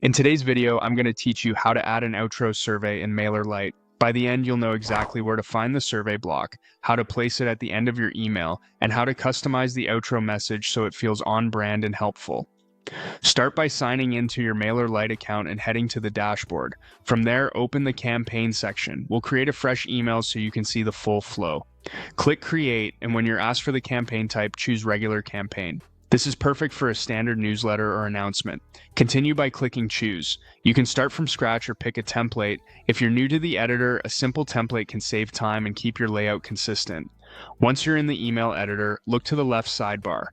In today's video, I'm going to teach you how to add an outro survey in Mailerlite. By the end, you'll know exactly where to find the survey block, how to place it at the end of your email, and how to customize the outro message so it feels on brand and helpful. Start by signing into your Mailerlite account and heading to the dashboard. From there, open the campaign section. We'll create a fresh email so you can see the full flow. Click Create, and when you're asked for the campaign type, choose Regular Campaign. This is perfect for a standard newsletter or announcement. Continue by clicking Choose. You can start from scratch or pick a template. If you're new to the editor, a simple template can save time and keep your layout consistent. Once you're in the email editor, look to the left sidebar.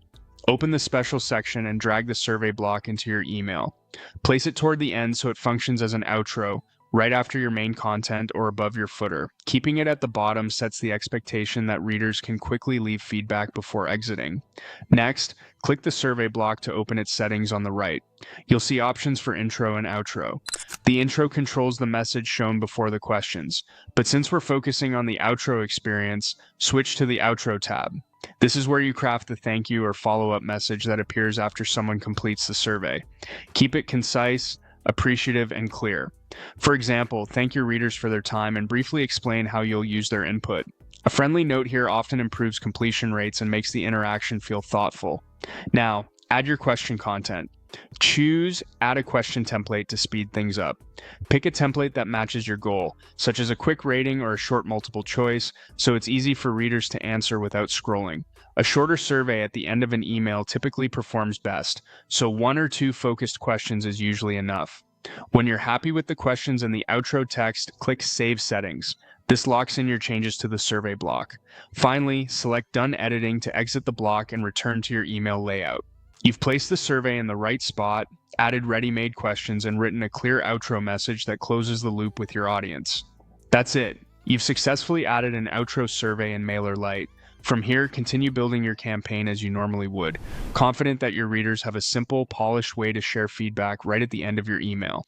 Open the special section and drag the survey block into your email. Place it toward the end so it functions as an outro, right after your main content or above your footer. Keeping it at the bottom sets the expectation that readers can quickly leave feedback before exiting. Next, click the survey block to open its settings on the right. You'll see options for intro and outro. The intro controls the message shown before the questions, but since we're focusing on the outro experience, switch to the outro tab. This is where you craft the thank you or follow-up message that appears after someone completes the survey. Keep it concise, appreciative, and clear. For example, thank your readers for their time and briefly explain how you'll use their input. A friendly note here often improves completion rates and makes the interaction feel thoughtful. Now, add your question content. Choose Add a Question template to speed things up. Pick a template that matches your goal, such as a quick rating or a short multiple choice, so it's easy for readers to answer without scrolling. A shorter survey at the end of an email typically performs best, so 1 or 2 focused questions is usually enough. When you're happy with the questions and the outro text, click Save Settings. This locks in your changes to the survey block. Finally, select Done Editing to exit the block and return to your email layout. You've placed the survey in the right spot, added ready-made questions, and written a clear outro message that closes the loop with your audience. That's it. You've successfully added an outro survey in Mailerlite. From here, continue building your campaign as you normally would, confident that your readers have a simple, polished way to share feedback right at the end of your email.